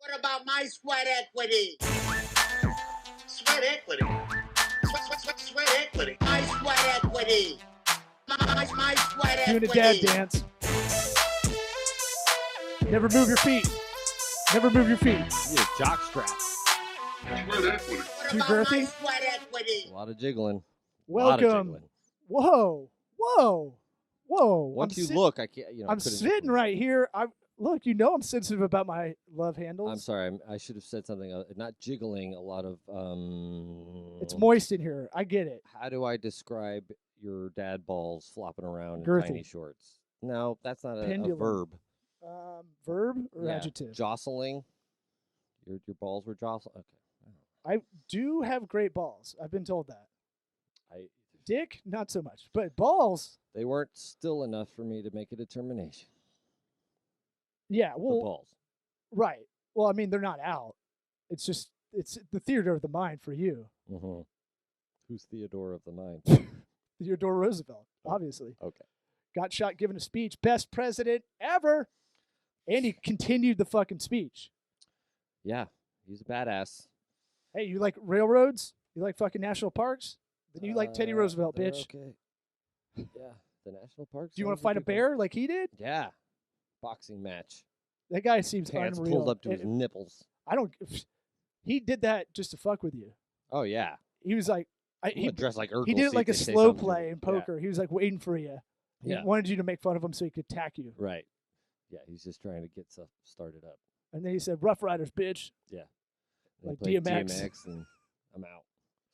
What about my sweat equity? Sweat equity. Sweat equity. My sweat equity. My sweat equity. Doing a dad dance. Never move your feet. Never move your feet. You need a jock strap. Sweat equity. What Too about girthy? my sweat equity? A lot of jiggling. A lot of Welcome. jiggling. Whoa. Whoa. Whoa. Once I'm you sit- look, I can't. I'm sitting right here. Look, I'm sensitive about my love handles. I'm sorry. I should have said something. Not jiggling. A lot of. It's moist in here. I get it. How do I describe your dad balls flopping around Girthy. in tiny shorts? No, that's not a Pendulum. verb. Verb or Yeah. adjective? Jostling. Your balls were jostling. Okay. I do have great balls. I've been told that. I. Dick, not so much. But balls, They weren't still enough for me to make a determination. yeah, The well, balls. right. Well, I mean, they're not out. It's just, it's the theater of the mind for you. Mm-hmm. Who's Theodore of the mind? Theodore Roosevelt, obviously. Okay. Got shot giving a speech. Best president ever. And he continued the fucking speech. Yeah, he's a badass. Hey, you like railroads? You like fucking national parks? Then you like Teddy Roosevelt, they're bitch. Okay. Yeah, the national parks. Do you want to fight a bear like he did? Yeah, boxing match. That guy seems Pants unreal. pulled up to his And nipples. I don't. He did that just to fuck with you. Oh yeah, He was like, he dressed like Urkel. he did it see like if a they say slow something to play me. in poker. He was like waiting for you. He Yeah. wanted you to make fun of him so he could attack you. Yeah. Right. Yeah, he's just trying to get stuff started up. And then he said, "Rough Riders, bitch." And Like he played DMX. DMX, and I'm out.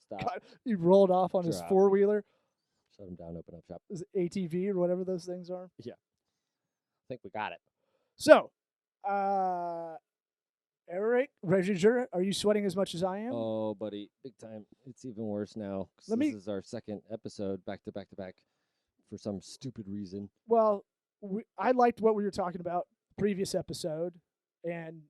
Stop. God, he rolled off on his Drop. four-wheeler, Shut him down. Open up shop. his ATV or whatever those things are. I think we got it. So, Eric Regiger, are you sweating as much as I am? Oh, buddy, big time. It's even worse now. 'Cause Let this me- is our second episode back to back to back for some stupid reason. Well, I liked what we were talking about previous episode, and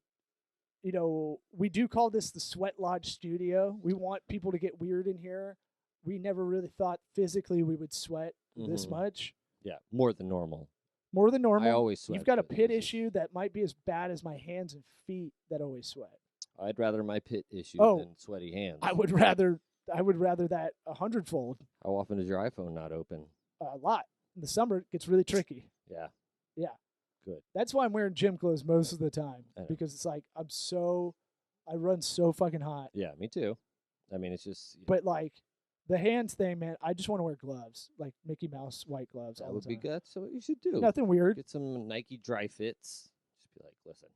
we do call this the Sweat Lodge Studio. We want people to get weird in here. We never really thought physically we would sweat this Mhm. much, Yeah, more than normal. more than normal. I always sweat. You've got a but pit this is- issue that might be as bad as my hands and feet that always sweat. I'd rather my pit issue Oh, than sweaty hands. I would rather that 100-fold. How often is your iPhone not open? A lot. In the summer, it gets really tricky. Yeah. Yeah. Good. That's why I'm wearing gym clothes most of the time, I know. because it's like I run so fucking hot. Yeah, me too. I mean, it's just But like the hands thing, man, I just want to wear gloves, like Mickey Mouse white gloves. that all would the be time. good. That's what you should do. Nothing weird. Get some Nike dry fits. Just be like, listen,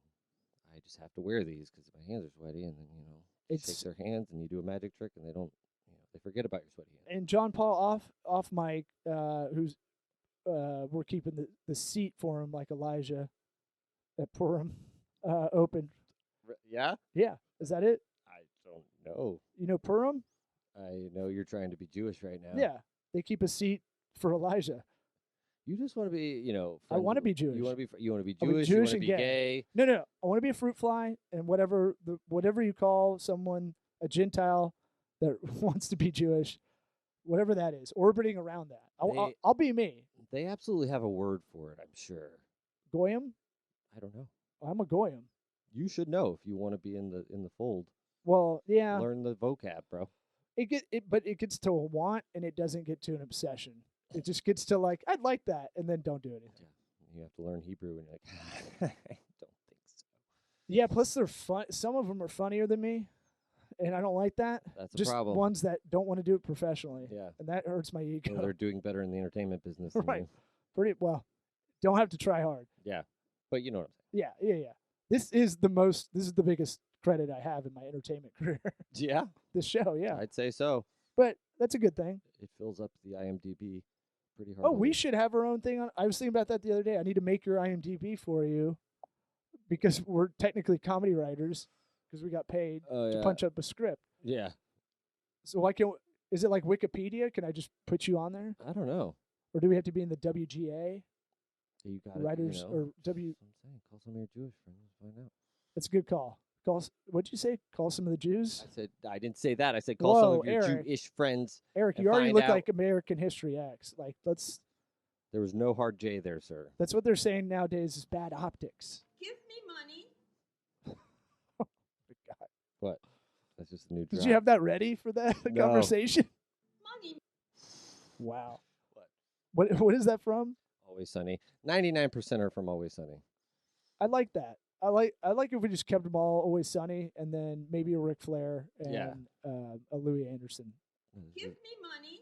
I just have to wear these because my hands are sweaty, and then you shake It's their hands, and you do a magic trick, and they don't, they forget about your sweaty hands. and John Paul off mic, who's we're keeping the seat for him like Elijah at Purim open. Yeah, Yeah, is that it? I don't know. You know Purim? I know you're trying to be Jewish right now. Yeah, they keep a seat for Elijah. You just want to be, I wanna friends be with- Jewish. You want to be. You want to be I wanna be Jewish. You want Jewish to and be gay. gay. No. I want to be a fruit fly, and whatever you call someone a Gentile that wants to be Jewish, whatever that is, orbiting around that. I'll be me. They absolutely have a word for it. I'm sure. Goyim. I don't know. I'm a Goyim. You should know if you want to be in the fold. Well, yeah. Learn the vocab, bro. But it gets to a want, and it doesn't get to an obsession. It just gets to like, I'd like that, and then don't do anything. You have to learn Hebrew, and you're like, I don't think so. Yeah. Plus, they're fun. Some of them are funnier than me, and I don't like that. That's a Just problem. ones that don't want to do it professionally, Yeah. and that hurts my ego. Well, they're doing better in the entertainment business. Than Right. you. Pretty well. Don't have to try hard. Yeah. But you know what I'm Yeah. This is the biggest credit I have in my entertainment career. saying. Yeah. This show, yeah. I'd say so. But that's a good thing. It fills up the IMDb pretty hard. Oh, we should have our own thing on. I was thinking about that the other day. I need to make your IMDb for you because we're technically comedy writers because we got paid to punch up a script. Yeah. So why can't? Is it like Wikipedia? Can I just put you on there, I don't know. or do we have to be in the WGA You got writers or W? That's what I'm saying. Call some of your Jewish friends. Find out. That's a good call. What'd you say? Call some of the Jews. I said I didn't say that. I said call some Whoa, of your Eric. Jewish friends. Eric, and you already find look out- like American History X. Like There was no hard J there, sir. that's what they're saying nowadays is bad optics. Give me money. That's just a new. Did drop. you have that ready for that No. conversation? Money. Wow. What? What is that from? Always Sunny. 99% are from Always Sunny. I like that. I like if we just kept them all Always Sunny, and then maybe a Ric Flair and Yeah. a Louis Anderson. Give me money.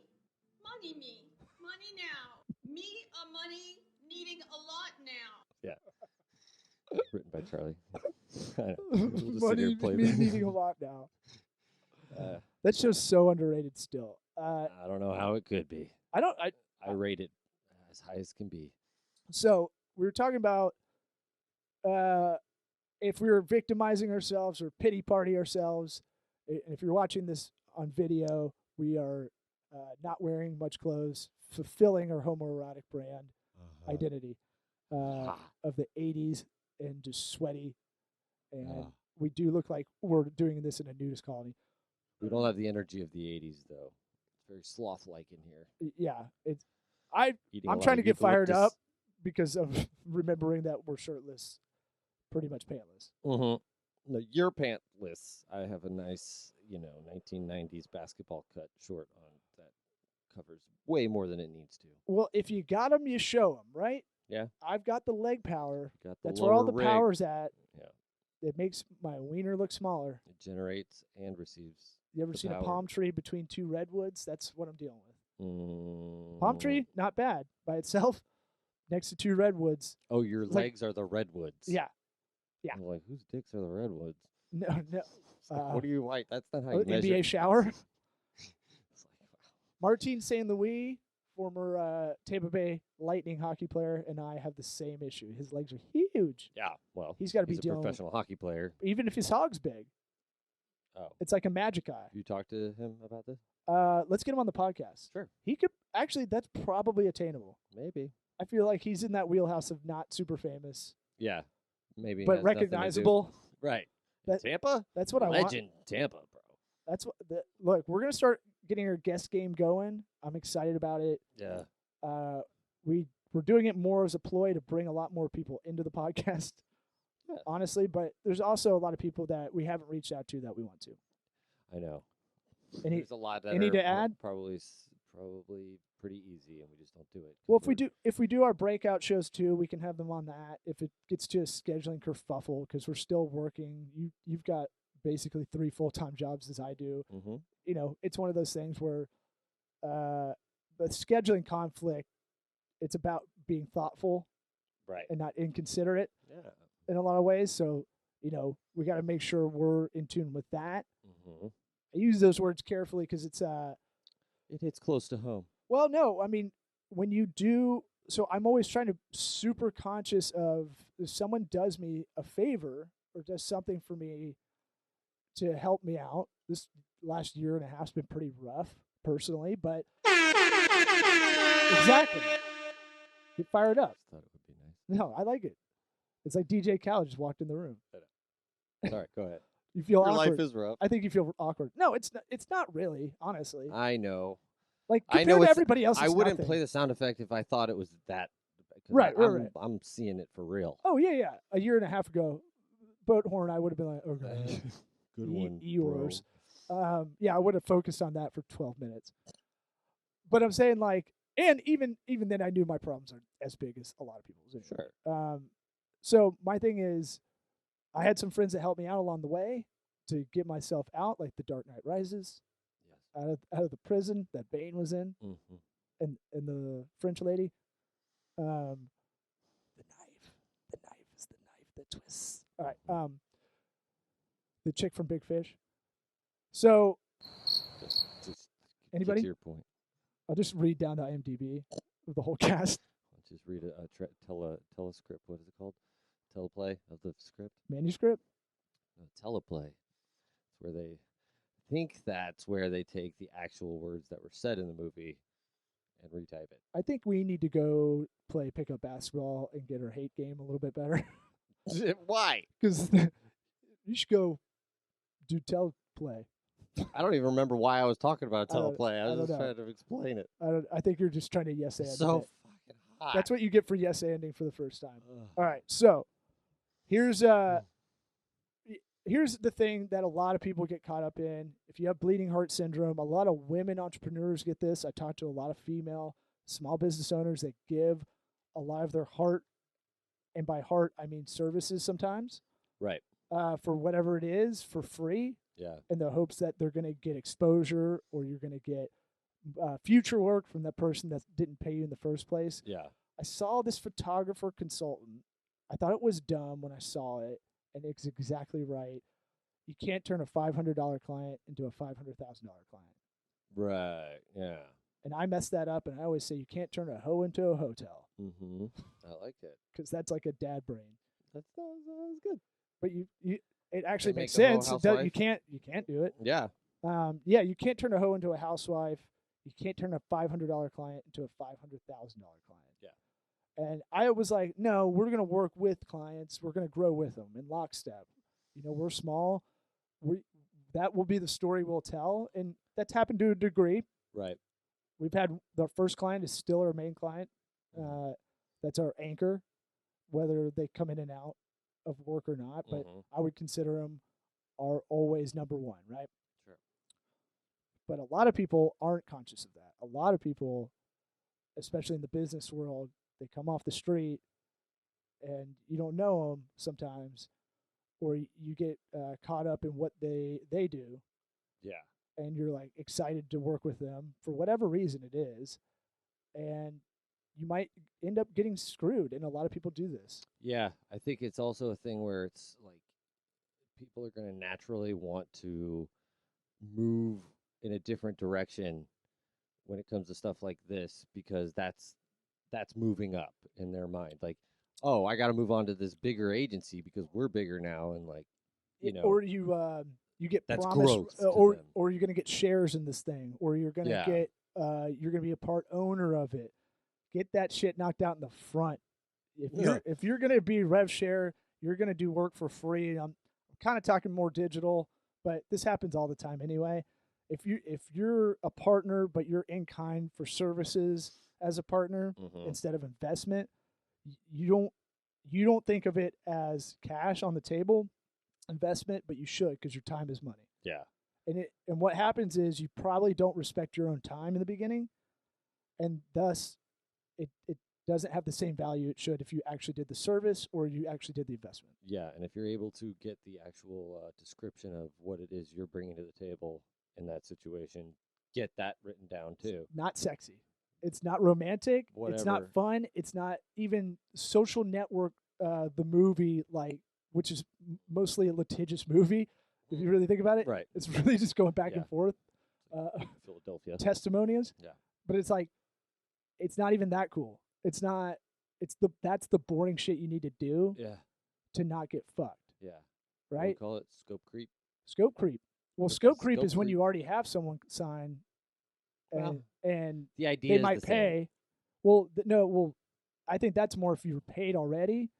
Money me. Money now. Me a money needing a lot now. Written by Charlie. I know. We'll just sit here Money and play me this. needing a lot now. That show's so underrated still. I don't know how it could be. I don't. I rate it as high as can be. So we were talking about if we were victimizing ourselves or pity party ourselves. And if you're watching this on video, we are not wearing much clothes, fulfilling our homoerotic brand identity of the 80s and just sweaty. And we do look like we're doing this in a nudist colony. We don't have the energy of the 80s, though. It's very sloth-like in here. Yeah, it's Eating a I'm lot trying to of get fired eucalyptus. up because of remembering that we're shirtless, pretty much pantless. Mm-hmm. No, you're pantless. I have a nice, 1990s basketball cut short on that covers way more than it needs to. Well, if you got them, you show them, right? Yeah. I've got the leg power. Got the That's where all lower the rig. power's at. Yeah. It makes my wiener look smaller. It generates and receives. You ever the seen a power. palm tree between two redwoods? That's what I'm dealing with. Palm Mm. tree, not bad by itself. Next to two redwoods. Oh, your It's like- legs are the redwoods. Yeah. Yeah. I'm like, whose dicks are the redwoods? No. It's like, what do you like? That's not how you NBA measure. shower. It's like, Martin St. Louis, former Tampa Bay Lightning hockey player, and I have the same issue. His legs are huge. yeah, well, He's got to be he's a dealing with, professional hockey player. even if his hog's big. Oh, It's like a magic eye. you talked to him about this? Let's get him on the podcast. Sure. He could actually. That's probably attainable. Maybe. I feel like he's in that wheelhouse of not super famous, Yeah, maybe. but has nothing to do- recognizable. Right. That- Tampa? That's what I want. Legend Tampa, bro. That's what. Look, we're gonna start getting our guest game going. I'm excited about it. Yeah. We're doing it more as a ploy to bring a lot more people into the podcast. Yeah. Honestly, but there's also a lot of people that we haven't reached out to that we want to. I know. Any There's a lot that any are to add? Probably pretty easy, and we just don't do it. 'cause Well, we're- if we do our breakout shows too, we can have them on that. If it gets to a scheduling kerfuffle, because we're still working, you've got basically 3 full-time jobs as I do. Mhm. It's one of those things where the scheduling conflict, it's about being thoughtful Right. and not inconsiderate Yeah. in a lot of ways. So we got to make sure we're in tune with that. hmm I use those words carefully because it's It hits close to home. well, no, I mean, when you do, so I'm always trying to super conscious of if someone does me a favor or does something for me to help me out. This last year and a half's been pretty rough personally, but exactly. Get fired up. Just thought it would be nice. No, I like it. It's like DJ Khaled just walked in the room. Sorry, go ahead. You feel Your awkward. life is rough. I think you feel awkward. No, it's not. It's not really, honestly. I know. Like I compared know to it's- everybody else, I it's wouldn't nothing. play the sound effect if I thought it was that. 'cause Right, right, I'm, right. I'm seeing it for real. Oh yeah. A year and a half ago, Boat Horn, I would have been like, okay, Good E- one, Eeyores. bro. Yeah, I would have focused on that for 12 minutes. But I'm saying like, and even then, I knew my problems aren't as big as a lot of people's. anyway. Sure. So my thing is, I had some friends that helped me out along the way to get myself out, like The Dark Knight Rises, Yes. out of the prison that Bane was in, hmm and the French lady. The knife is the knife that twists. All right. The chick from Big Fish. So Just Anybody? Get to your point. I'll just read down to IMDb of the whole cast. Just read a telescript. What is it called? Teleplay of the script. Manuscript. No, teleplay. It's where they think that's where they take the actual words that were said in the movie and retype it. I think we need to go play pickup basketball and get our hate game a little bit better. Why? Because you should go do teleplay. I don't even remember why I was talking about I don't- teleplay. I I was don't just know. trying to explain it. I think you're just trying to yes and. It's a so bit. fucking hot. That's what you get for yes anding for the first time. Ugh. All right, so here's here's the thing that a lot of people get caught up in. If you have bleeding heart syndrome, a lot of women entrepreneurs get this. I talk to a lot of female small business owners that give a lot of their heart, and by heart I mean services sometimes, Right. for whatever it is for free, Yeah. in the hopes that they're going to get exposure or you're going to get future work from that person that didn't pay you in the first place. Yeah. I saw this photographer consultant. I thought it was dumb when I saw it, and it's exactly right. You can't turn a $500 client into a $500,000 client. Right. Yeah. And I messed that up, and I always say you can't turn a hoe into a hotel Mm-hmm. I like it. because that's like a dad brain. That was good. But it actually They makes make a hoe sense. You housewife? can't do it. Yeah. Yeah, you can't turn a hoe into a housewife. You can't turn a $500 client into a $500,000 client. Yeah. And I was like, no, we're going to work with clients. We're going to grow with them in lockstep. You know, we're small. That will be the story we'll tell. And that's happened to a degree. Right. We've had the first client is still our main client. That's our anchor, whether they come in and out of work or not. But Mhm. I would consider them are always number one, right? Sure. But a lot of people aren't conscious of that. A lot of people, especially in the business world, they come off the street and you don't know them sometimes, or you get caught up in what they do, Yeah. and you're like excited to work with them for whatever reason it is, and you might end up getting screwed. And a lot of people do this. Yeah. I think it's also a thing where it's like people are going to naturally want to move in a different direction when it comes to stuff like this because that's moving up in their mind. Like, oh, I got to move on to this bigger agency because we're bigger now, and like, you know, Or you get That's promised, growth to or them. or you're gonna get shares in this thing, or you're gonna Yeah. get you're gonna be a part owner of it. Get that shit knocked out in the front. If you're gonna be rev share, you're gonna do work for free. I'm kind of talking more digital, but this happens all the time anyway. If you're a partner but you're in kind for services as a partner Mhm. instead of investment, you don't think of it as cash on the table investment, but you should, because your time is money. Yeah. And what happens is you probably don't respect your own time in the beginning, and thus it doesn't have the same value it should if you actually did the service or you actually did the investment. Yeah, and if you're able to get the actual description of what it is you're bringing to the table in that situation, get that written down too. Not sexy. It's not romantic. It's not Whatever. fun. It's not even Social Network, the movie, like, which is mostly a litigious movie. If you really think about it, Right. it's really just going back Yeah. and forth. Philadelphia. Testimonials. Yeah. But it's like, it's not even that cool. It's not. That's the boring shit you need to do Yeah. to not get fucked, Yeah. What do we right? call it scope creep. Scope creep. Well, But scope the creep scope is when creep- you already have someone sign, Well, and The idea they is might the same. pay. Well, no. Well, I think that's more if you're paid already,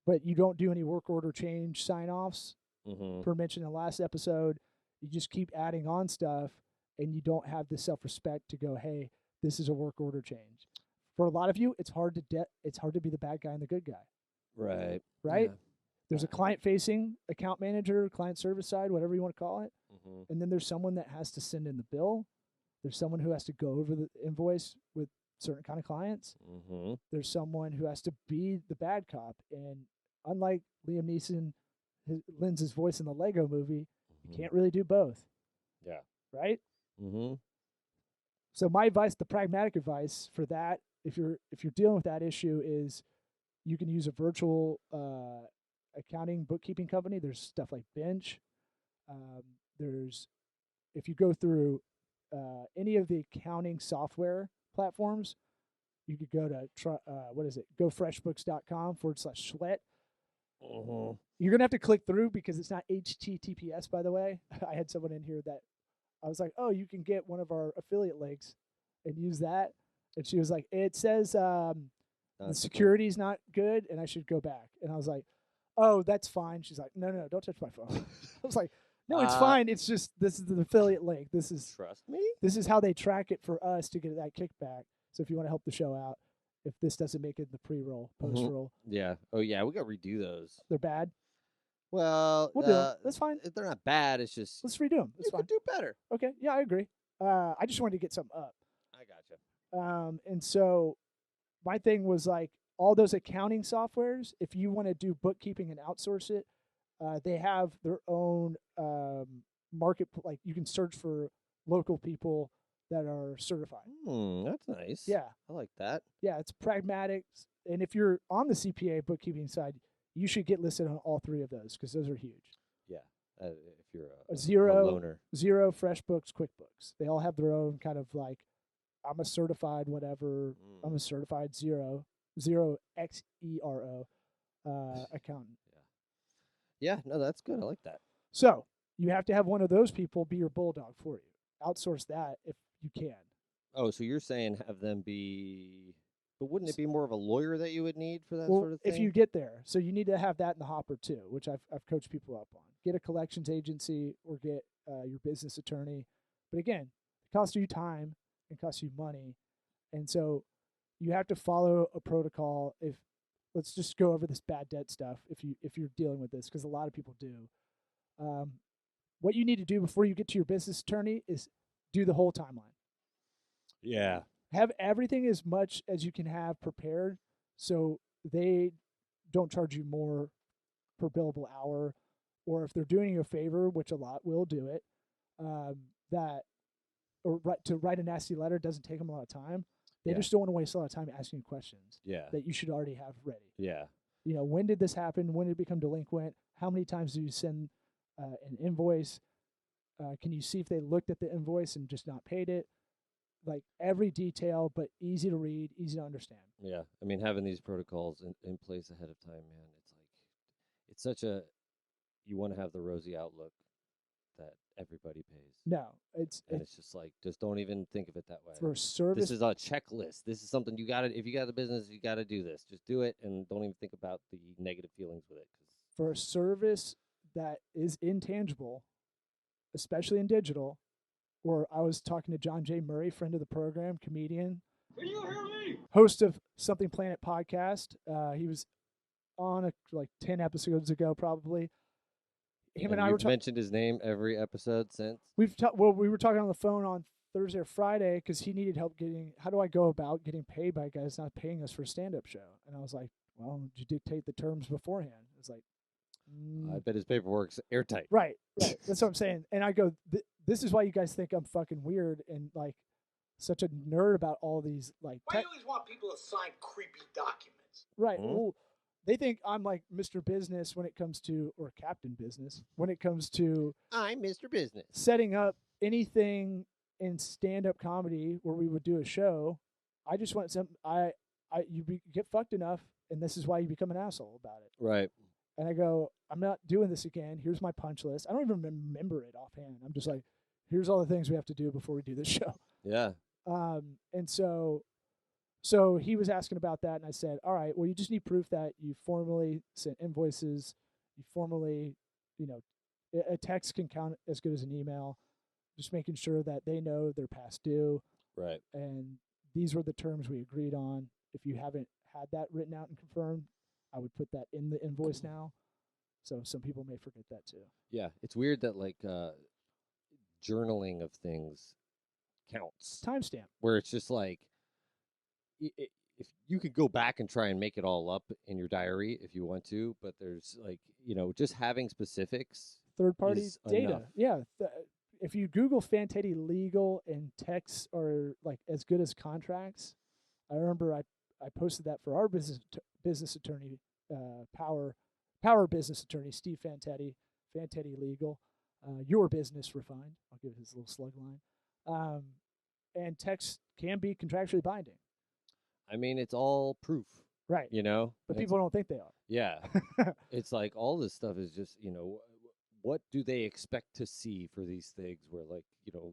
but you don't do any work order change sign offs. Mhm. Per mentioned in the last episode, you just keep adding on stuff, and you don't have the self respect to go, hey, this is a work order change. For a lot of you, it's hard to be the bad guy and the good guy, Right. right? Yeah. There's a client facing account manager, client service side, whatever you want to call it. Mhm. And then there's someone that has to send in the bill. There's someone who has to go over the invoice with certain kind of clients. Mhm. There's someone who has to be the bad cop. And unlike Liam Neeson, lends his voice in the Lego movie, you Mhm. can't really do both, Yeah. right? Mhm. So my advice, the pragmatic advice for that, if you're dealing with that issue, is you can use a virtual accounting bookkeeping company. There's stuff like Bench. There's if you go through any of the accounting software platforms, you could go to gofreshbooks.com/sweat. Mhm. You're gonna have to click through because it's not HTTPS, by the way. I had someone in here that I was like, "Oh, you can get one of our affiliate links and use that," and she was like, "It says the Not security's not good, and I should go back." And I was like, "Oh, that's fine." She's like, "No, don't touch my phone." I was like, "No, it's fine. It's just this is the affiliate link. This is Trust me. how they track it for us to get that kickback. So if you want to help the show out, if this doesn't make it in the pre-roll, post-roll, Yeah. Oh yeah, we got to redo those. they're bad." Well, We'll do 'em. That's fine. if they're not bad. It's just Let's redo them. That's you fine. could do better. Okay. Yeah, I agree. I just wanted to get something up. I gotcha. And so my thing was like all those accounting softwares. If you want to do bookkeeping and outsource it, they have their own market. Like you can search for local people that are certified. That's nice. Yeah, I like that. yeah, it's pragmatic. And if you're on the CPA bookkeeping side, you should get listed on all three of those because those are huge. Yeah. If you're a Xero, loner. Xero, FreshBooks, QuickBooks. They all have their own kind of like, I'm a certified whatever. I'm a certified Xero XERO accountant. Yeah. No, that's good. I like that. So you have to have one of those people be your bulldog for you. Outsource that if you can. Oh, so you're saying have them be, but wouldn't it be more of a lawyer that you would need for that Well, sort of thing? if you get there, so you need to have that in the hopper too, which I've coached people up on. Get a collections agency or get your business attorney. But again, it costs you time and costs you money, and so you have to follow a protocol. If let's just go over this bad debt stuff. If you're dealing with this, because a lot of people do. What you need to do before you get to your business attorney is do the whole timeline. Yeah. Have everything as much as you can have prepared so they don't charge you more per billable hour, or if they're doing you a favor, which a lot will do it, to write a nasty letter doesn't take them a lot of time. They Yeah. just don't want to waste a lot of time asking you questions Yeah. that you should already have ready. Yeah. You know, when did this happen? When did it become delinquent? How many times do you send an invoice? Can you see if they looked at the invoice and just not paid it? Like every detail, but easy to read, easy to understand. Yeah. I mean, having these protocols in place ahead of time, man, it's such a, you want to have the rosy outlook that everybody pays. No, it's Just like, just don't even think of it that way. for service. This is a checklist. This is something you got to, if you got a business, you got to do this. Just do it and don't even think about the negative feelings with it. For a service that is intangible, especially in digital. Or I was talking to John J. Murray, friend of the program, comedian, host of Something Planet podcast. He was on like 10 episodes ago, probably. Him and I were mentioned his name every episode since. we were talking on the phone on Thursday or Friday because he needed help getting. How do I go about getting paid by guys not paying us for a stand-up show? And I was like, well, did you dictate the terms beforehand? It's like, I bet his paperwork's airtight. right. That's what I'm saying. And I go, this is why you guys think I'm fucking weird and like such a nerd about all these like. Why do you always want people to sign creepy documents? Right. Well, they think I'm like Mr. Business when it comes to, or Captain Business when it comes to I'm Mr. Business. setting up anything in stand-up comedy where we would do a show. I just want some. Get fucked enough, and this is why you become an asshole about it. Right. And I go, I'm not doing this again. Here's my punch list. I don't even remember it offhand. I'm just like, here's all the things we have to do before we do this show. Yeah. And so he was asking about that, and I said, all right, well, you just need proof that you formally sent invoices. You formally, a text can count as good as an email. Just making sure that they know they're past due. Right. And these were the terms we agreed on. If you haven't had that written out and confirmed, I would put that in the invoice now. So some people may forget that too. Yeah. It's weird that like journaling of things counts. Timestamp. Where it's just like, if you could go back and try and make it all up in your diary if you want to, but there's like, just having specifics. Third-party is data. enough. Yeah. If you Google Fantetti legal and texts are like as good as contracts, I remember I posted that for our business attorney, Power business attorney, Steve Fantetti legal, your business refined. I'll give his little slug line. And texts can be contractually binding. I mean, it's all proof, Right. But people don't think they are. Yeah. It's like all this stuff is just, what do they expect to see for these things where like,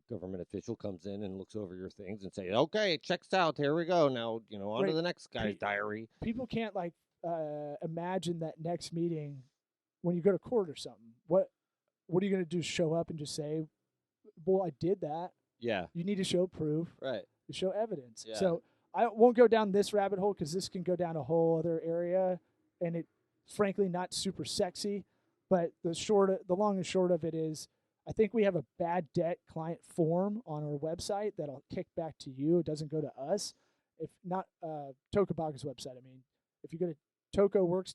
government official comes in and looks over your things and say, okay, it checks out. Here we go. Now, on to the next guy's diary. People can't like imagine that next meeting when you go to court or something. What are you going to do? Show up and just say, well, I did that. Yeah. You need to show proof. Right. To show evidence. Yeah. So I won't go down this rabbit hole because this can go down a whole other area, and it, frankly, not super sexy. But the long and short of it is, I think we have a bad debt client form on our website that'll kick back to you. It doesn't go to us. If not, Tokobaga's website. I mean, if you go to TocoWorks,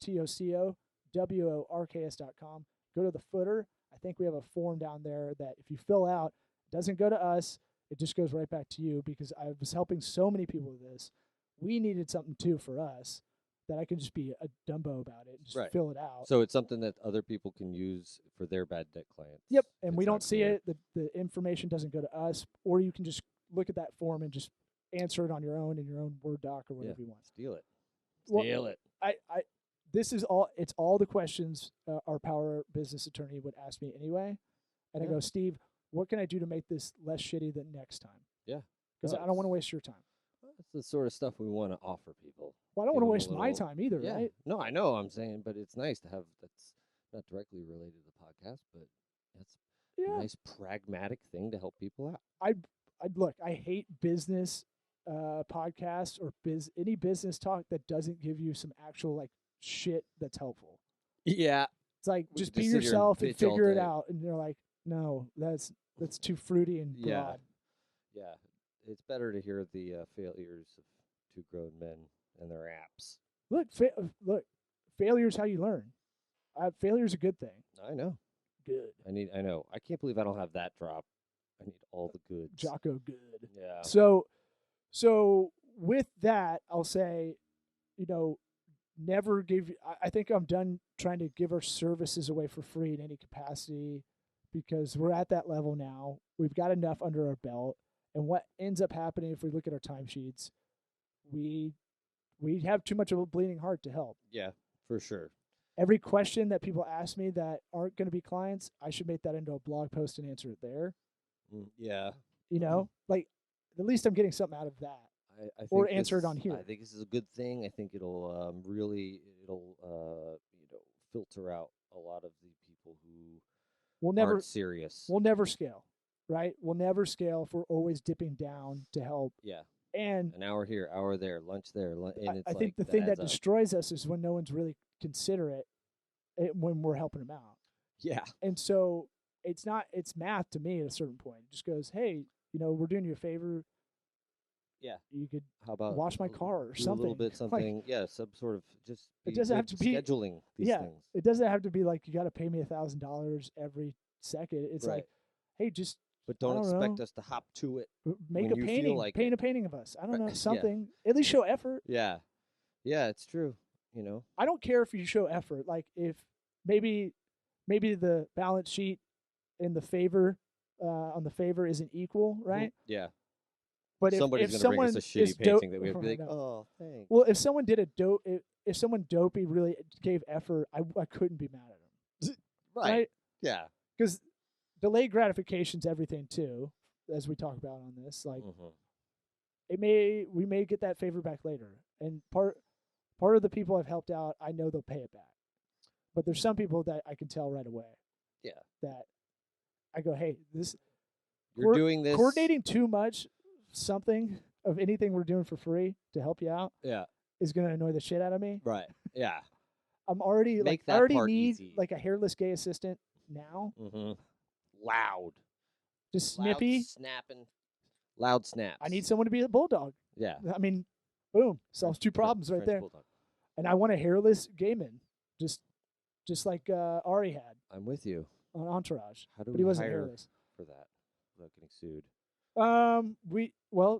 TOCOWORKS.com, go to the footer. I think we have a form down there that if you fill out, it doesn't go to us. It just goes right back to you, because I was helping so many people with this. We needed something too for us, that I could just be a Dumbo about it and just Right. fill it out. So it's something that other people can use for their bad debt clients. Yep, and we It's don't not see clear. it. The information doesn't go to us, or you can just look at that form and just answer it on your own in your own Word doc or whatever you want. Steal it. Well, Steal it. This is all. It's all the questions our power business attorney would ask me anyway, and I Yeah. go, Steve, what can I do to make this less shitty than next time? Yeah. Because No, I don't want to it's- waste your time. That's the sort of stuff we want to offer people. Well, I don't give want to 'em a waste my little- time either, Yeah. right? No, I know. I'm saying, but it's nice to have that's not directly related to the podcast, but that's a Yeah. nice pragmatic thing to help people out. Look, I hate business podcasts or any business talk that doesn't give you some actual like shit that's helpful. Yeah. It's like We just could be just sit here and yourself and bitch all figure it day. out, and you're like, no, that's too fruity and Yeah. broad. Yeah. It's better to hear the failures of two grown men and their apps. Look, failure is how you learn. Failure is a good thing. I know. Good. I know. I can't believe I don't have that drop. I need all the goods. Jocko, good. Yeah. So with that, I'll say, never give. I think I'm done trying to give our services away for free in any capacity, because we're at that level now. We've got enough under our belt, and what ends up happening if we look at our timesheets, we have too much of a bleeding heart to help. Yeah, for sure. Every question that people ask me that aren't going to be clients, I should make that into a blog post and answer it there. Yeah. Like at least I'm getting something out of that. I think Or this answer it on is- here. I think this is a good thing. I think it'll filter out a lot of the people who We'll never aren't serious. we'll never scale, right? We'll never scale if we're always dipping down to help. Yeah, And an hour here, hour there, lunch there, and it's I like think the thing that adds up. destroys us is when no one's really considerate when we're helping them out. Yeah, And so it's math to me at a certain point. It just goes, hey, we're doing you a favor. Yeah. You could how about wash my do car or a something. little bit Like, something? Yeah, some sort of just. It be doesn't have good to be- scheduling these yeah, things. it doesn't have to be like you got to pay me $1,000 every second. It's Right. like, hey, just But don't don't expect know. us to hop to it. make When a you feel painting, like paint it. a painting of us. I don't Right, know, yeah. something. At least show effort. Yeah, yeah, it's true. I don't care if you show effort. Like if maybe the balance sheet in the favor on the favor isn't equal, right? Yeah. But Somebody's if gonna bring someone us a shitty is painting that we have to I be like, know. oh, thanks. Well, if someone did if someone dopey really gave effort, I couldn't be mad at them, right? Yeah. Because delayed gratification's everything too, as we talk about on this. Like Mhm. we may get that favor back later, and part of the people I've helped out, I know they'll pay it back. But there's some people that I can tell right away. Yeah. That I go, hey, this You're doing this. coordinating too much something of anything we're doing for free to help you out Yeah. is going to annoy the shit out of me. Right. Yeah. I'm already Make I that already part need easy. like a hairless gay assistant now. Mm-hmm. Loud. Just snippy. Loud snapping. Loud snaps. I need someone to be a bulldog. Yeah. I mean, boom, solves two problems right French there. Bulldog. And I want a hairless gay man, just like Ari had I'm with you. on Entourage, How do but he we wasn't hire hairless. for that without getting sued?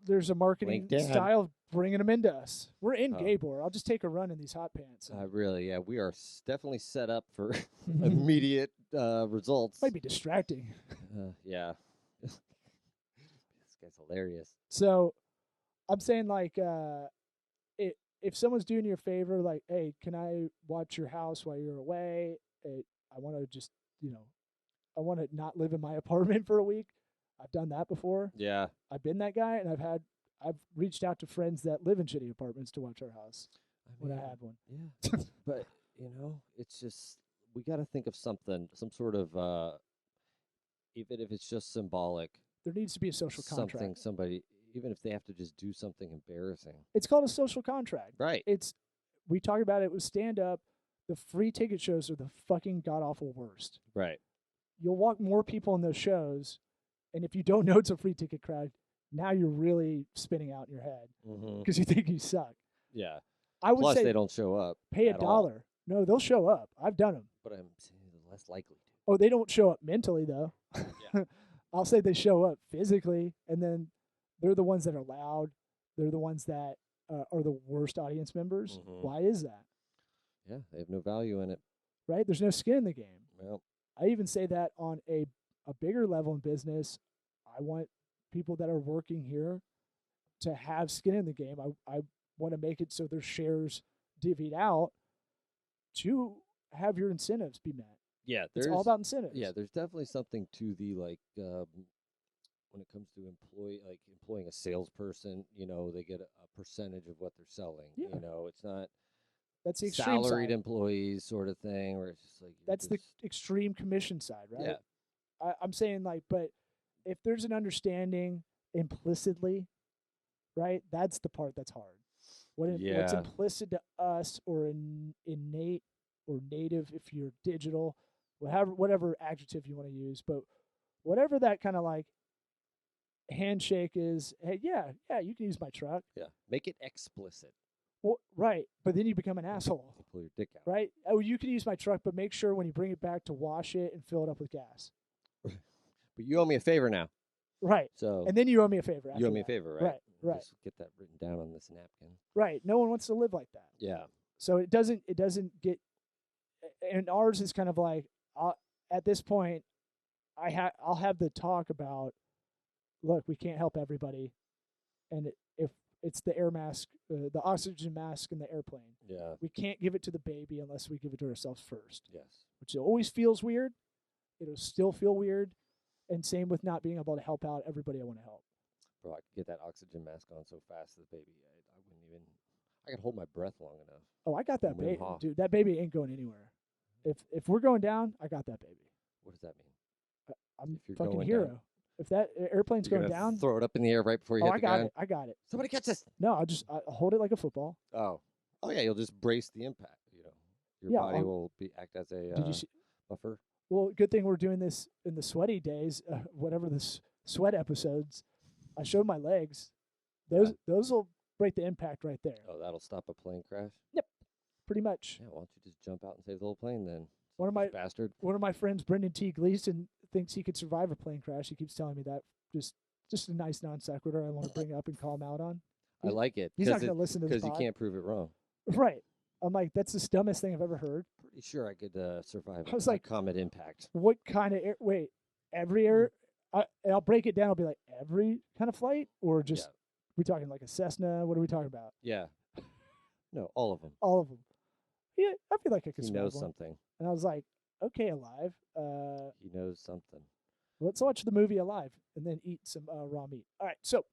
There's a marketing LinkedIn. style of bringing them into us. We're in Oh. Gabor. I'll just take a run in these hot pants. Really, yeah, we are definitely set up for immediate results. Might be distracting. Yeah. This guy's hilarious. So I'm saying like if someone's doing you a favor, like, hey, can I watch your house while you're away? I want to just, I want to not live in my apartment for a week. I've done that before. Yeah. I've been that guy, and I've reached out to friends that live in shitty apartments to watch our house when I had one. Yeah. But, it's just, we got to think of something, some sort of, even if it's just symbolic, There needs to be a social contract. something, somebody, even if they have to just do something embarrassing. It's called a social contract. Right. We talk about it with stand up. the free ticket shows are the fucking god awful worst. Right. You'll walk more people in those shows, and if you don't know it's a free ticket crowd, now you're really spinning out in your head Mm-hmm. because you think you suck. Yeah. I would Plus, say they don't show up. pay at all. $1. No, they'll show up. I've done them. But I'm saying they're less likely to. Oh, they don't show up mentally though. Yeah. I'll say they show up physically, and then they're the ones that are loud. They're the ones that are the worst audience members. Mhm. Why is that? Yeah, they have no value in it. Right? There's no skin in the game. Well, I even say that on a bigger level in business. I want people that are working here to have skin in the game. I want to make it so their shares divvied out to have your incentives be met. yeah, It's all about incentives. yeah, there's definitely something to the when it comes to employing a salesperson. You know, they get a percentage of what they're selling. Yeah. You know, it's not That's the extreme salaried side. employees sort of thing where it's just like you're That's the just- extreme commission side, right? yeah. I'm saying like, but if there's an understanding implicitly, right? That's the part that's hard. What's Yeah. implicit to us or innate or native if you're digital, whatever adjective you want to use, but whatever that kind of like handshake is, hey, yeah, you can use my truck. Yeah, make it explicit. Well, right. But then you become an asshole, You pull your dick out. right? Oh, you can use my truck, but make sure when you bring it back to wash it and fill it up with gas. But you owe me a favor now. Right. So And then you owe me a favor. you owe after me a that. favor, right? Right, right. Just get that written down on this napkin. Right. No one wants to live like that. Yeah. So it doesn't get, and ours is kind of like, at this point, I'll have the talk about, look, we can't help everybody, and if it's the air mask, the oxygen mask in the airplane, Yeah. we can't give it to the baby unless we give it to ourselves first, Yes. which always feels weird. It'll still feel weird, and same with not being able to help out everybody I want to help. Bro, I could get that oxygen mask on so fast to the baby. I wouldn't even. I could hold my breath long enough. Oh, I got that Wim baby, Hof. dude. That baby ain't going anywhere. If we're going down, I got that baby. What does that mean? I'm If you're fucking going hero. down. If that airplane's You're going gonna down, Throw it up in the air right before you oh, hit I the got ground. it. I got it. Somebody catch this. No, I'll hold it like a football. Oh. Oh yeah, you'll just brace the impact. You know, your Yeah, body I'll- will act as a Did you see? buffer. Well, good thing we're doing this in the sweaty days. Whatever the sweat episodes, I showed my legs. Those will break the impact right there. Oh, that'll stop a plane crash. Pretty much. Yeah, why don't you just jump out and save the whole plane then? One of my Bastard. friends, Brendan T. Gleason, thinks he could survive a plane crash. He keeps telling me that. Just a nice non sequitur I want to bring up and call him out on. I like it He's not going to listen to this. because you can't prove it wrong. Right. I'm like, that's the dumbest thing I've ever heard. Pretty sure I could survive I was a like- comet impact. What kind of air? Wait, every air? I'll break it down. I'll be like, every kind of flight, or just we talking like a Cessna? What are we talking about? Yeah. No, all of them. All of them. Yeah, I feel like I could He survive knows one. something. And I was like, okay, Alive. He knows something. Let's watch the movie Alive and then eat some raw meat. All right, so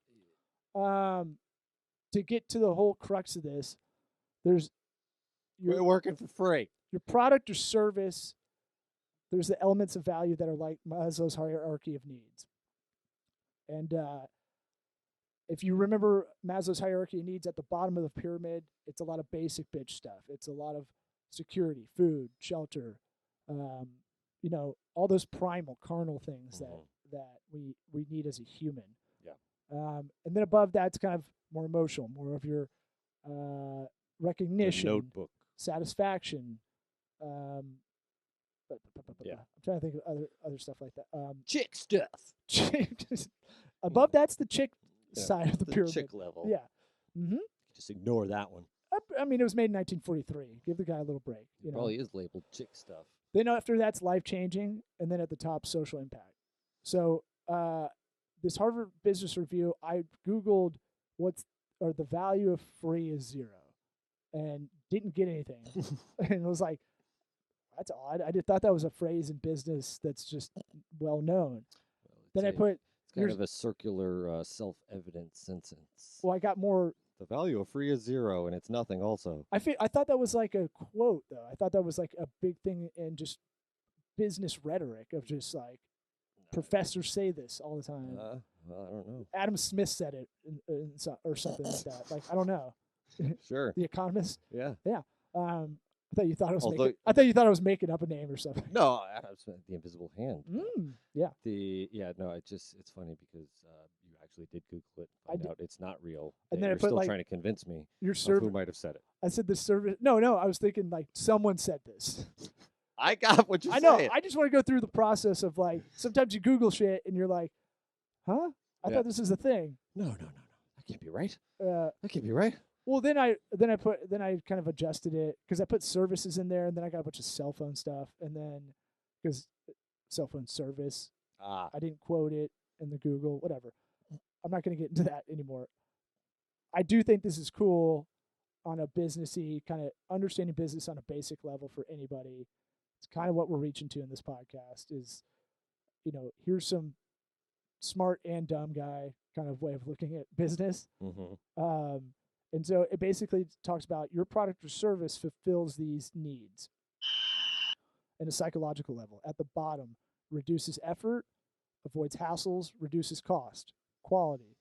to get to the whole crux of this, there's We're working for free. your product or service. There's the elements of value that are like Maslow's hierarchy of needs. And if you remember Maslow's hierarchy of needs, at the bottom of the pyramid, it's a lot of basic bitch stuff. It's a lot of security, food, shelter, all those primal, carnal things that we need as a human. Yeah. And then above that's kind of more emotional, more of your The recognition, notebook. satisfaction. Yeah. I'm trying to think of other stuff like that. Chick stuff. Above that's the chick Yeah, side of the pyramid. chick level. Yeah. Mm-hmm. Just ignore that one. I mean, it was made in 1943. Give the guy a little break. You know. Probably is labeled chick stuff. Then after that's life changing, and then at the top, social impact. So this Harvard Business Review, I googled the value of free is 0, and didn't get anything, and was like, that's odd. I just thought that was a phrase in business that's just well known. Well, Then I put, it's kind here's- of a circular, self-evident sentence. well, I got more. The value of free is 0, and it's nothing. Also, I thought that was like a quote though. I thought that was like a big thing in just business rhetoric of just like professors say this all the time. well, I don't know. Adam Smith said it or something like that. Like I don't know. Sure. The Economist. Yeah. So I thought you thought I was Although- making. I thought you thought I was making up a name or something. No, that's the invisible hand. Yeah. No, it's funny because you actually did Google it, I find did. out it's not real. And then I you're put, still like, trying to convince me Your of server. who might have said it. I said the service. No, I was thinking like someone said this. I got what you're I know. saying. I just want to go through the process of like sometimes you Google shit and you're like, huh? I Yeah. thought this was a thing. No. That can't be right. Uh, That can't be right. well, then I kind of adjusted it because I put services in there and then I got a bunch of cell phone stuff and then because cell phone service Ah, I didn't quote it in the Google whatever. I'm not going to get into that anymore. I do think this is cool on a businessy kind of understanding business on a basic level for anybody. It's kind of what we're reaching to in this podcast is, here's some smart and dumb guy kind of way of looking at business. mm-hmm. And so it basically talks about your product or service fulfills these needs in a psychological level. At the bottom, reduces effort, avoids hassles, reduces cost, quality,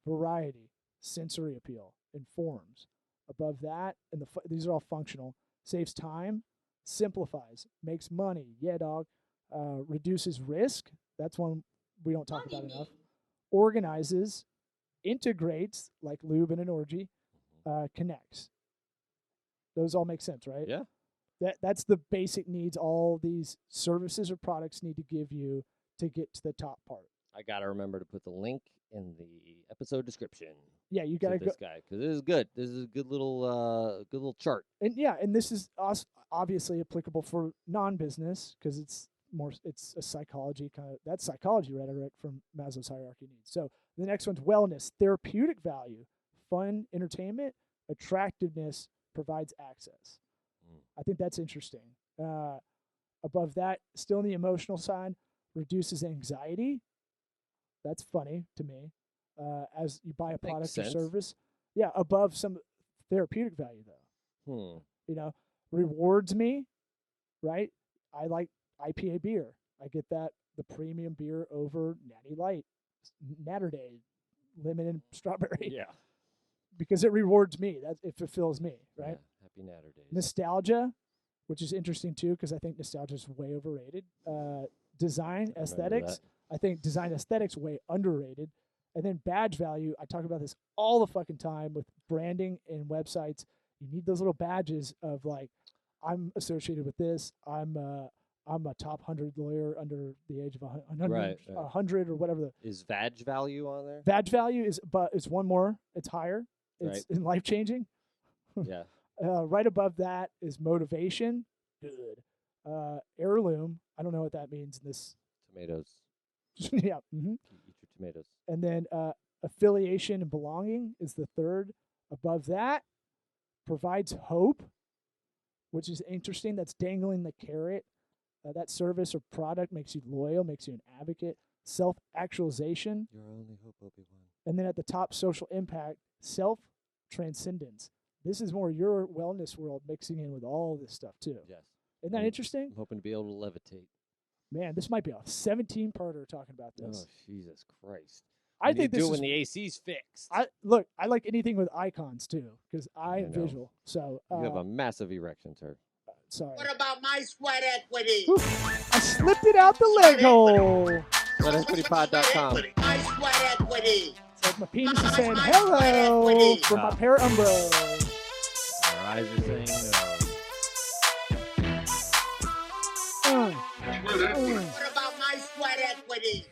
variety, sensory appeal, informs. Above that, and these are all functional, saves time, simplifies, makes money. Yeah, dog. Reduces risk. That's one we don't talk Money about enough. me. Organizes, integrates, like lube in an orgy, connects. Those all make sense, right? Yeah. That's the basic needs all these services or products need to give you to get to the top part. I gotta remember to put the link in the episode description. Yeah, you to got to go. this guy because this is good. This is a good little chart. And this is obviously applicable for non-business because it's a psychology that's psychology rhetoric from Maslow's hierarchy of needs. So the next one's wellness, therapeutic value, fun, entertainment, attractiveness, provides access. I think that's interesting. Above that, still on the emotional side, reduces anxiety. That's funny to me. As you buy a Makes product or sense. service, yeah, above some therapeutic value though. Rewards me, right? I like IPA beer. I get the premium beer over Natty Light, Natterday, lemon and strawberry, Yeah. because it rewards me. It fulfills me, right? Yeah. Happy Natter days. Nostalgia, which is interesting too, because I think nostalgia is way overrated. Design, I remember aesthetics. that. I think design aesthetics way underrated. And then badge value. I talk about this all the fucking time with branding and websites. You need those little badges of like, I'm associated with this. I'm a top 100 lawyer under the age of 100, Right. 100 or whatever. Is Vag value on there? Badge value is, but it's one more. It's higher. It's life changing. Yeah. Right above that is motivation. Good. Heirloom. I don't know what that means in this. Tomatoes. Yeah. Mm-hmm. Eat your tomatoes. And then affiliation and belonging is the third. Above that, provides hope, which is interesting. That's dangling the carrot. That service or product makes you loyal, makes you an advocate. Self-actualization. Your only hope, Obi-Wan. And then at the top, social impact, self-transcendence. This is more your wellness world mixing in with all this stuff too. Yes. Isn't that I'm- interesting? I'm hoping to be able to levitate. Man, this might be a 17-parter talking about this. Oh, Jesus Christ. I We need think to this do it is when the AC's fixed. I like anything with icons too because I am know. visual. So You have a massive erection, sir. sorry. What about my sweat equity? Whew, I slipped it out the leg hole. SweatEquityPod.com. My sweat equity. It's like my penis is saying hello from my pair of umbros. Our eyes are saying no. Mm. What about my sweat equity?